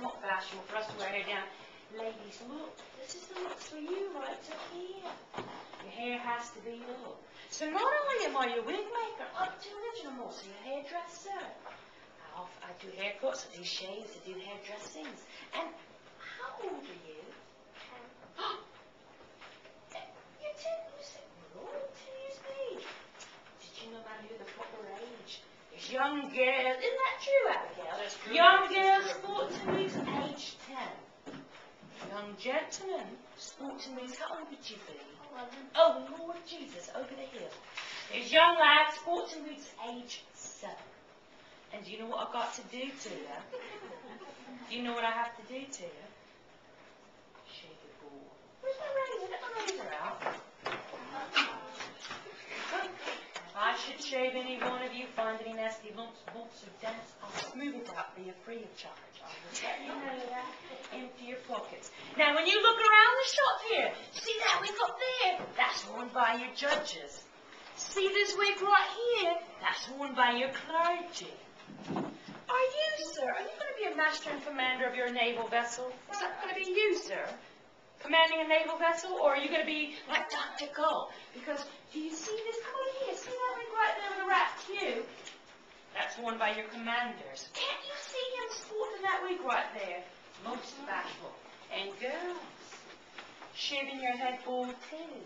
not fashionable for us to wear hair down. Ladies, look, this is the looks for you right up here. Your hair has to be up. So not only am I your wig maker, up to original, I'm also your hairdresser. I do haircuts, I do shaves, I do hairdressings. And how old are you? 10. You're 10, you said, we're all 10 years of age. Did you know about who the proper age? There's young girls, isn't that true, Abigail? That's true. Young girls, sporting weeks, age 10. Young gentlemen, sporting weeks, how old would you be? 11. Oh, Lord Jesus, over the hill. There's young lads, sporting weeks, age 7. And do you know what I've got to do to you? Do you know what I have to do to you? Shave your ball. Where's my razor? Get my razor out. If I should shave any one of you, find any nasty lumps, bumps, or dents, I'll smooth it out for you free of charge. I'll just let you know that. Empty your pockets. Now, when you look around the shop here, see that wig up there? That's worn by your judges. See this wig right here? That's worn by your clergy. Are you, sir, are you going to be a master and commander of your naval vessel? Is that going to be you, sir? Commanding a naval vessel? Or are you going to be like Dr. Gull? Because, do you see this? Come on here. See that wig right there with a rat queue? That's worn by your commanders. Can't you see him sporting that wig right there? Most bashful. And girls, shaving your head bald too.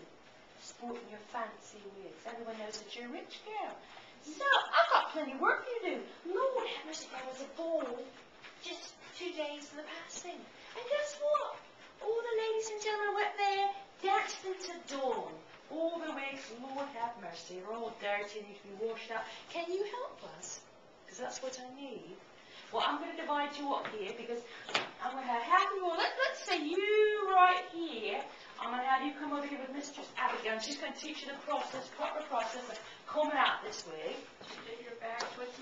Sporting your fancy wigs. Everyone knows that you're a rich girl. So, I've got plenty of work for you to do. Lord have mercy, there was a ball just 2 days in the passing. And guess what? All the ladies and gentlemen went there, danced into dawn. All the wigs, Lord have mercy, are all dirty and need to be washed out. Can you help us? Because that's what I need. Well, I'm going to divide you up here because I'm going to have you all. Let's say you right here. I'm going to have you come over here with Mistress Abigail, and she's going to teach you the process, proper process of combing out this wig.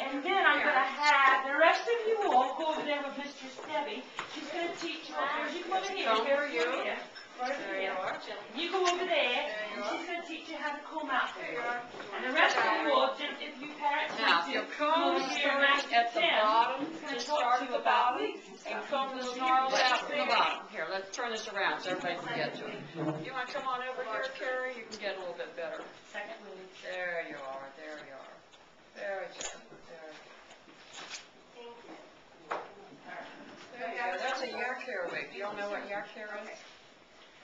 And then I'm going to have the rest of you all go over there with Mistress Debbie. She's going to teach you up here. You come over here. Here you are. There you are. You go over there, and she's going to teach you how to comb out the wig. And the rest of you all, if you parents now, if your comb starts at the bottom, just start at the bottom, and comb the snarl out from the bottom. Here, let's turn this around so everybody can get to it. You want to come on over here, Carrie? You can get a little bit better. Second wig. There you are. There you are. Very good. There you go. There you go. That's a yak hair wig. Do you all know what yak hair is?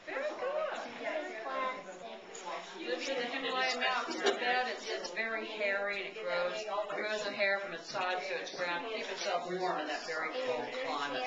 Very good. Lives in the Himalayan mountains. The bed, it's very hairy and it grows the hair from its sides to its ground to keep itself warm in that very cold climate.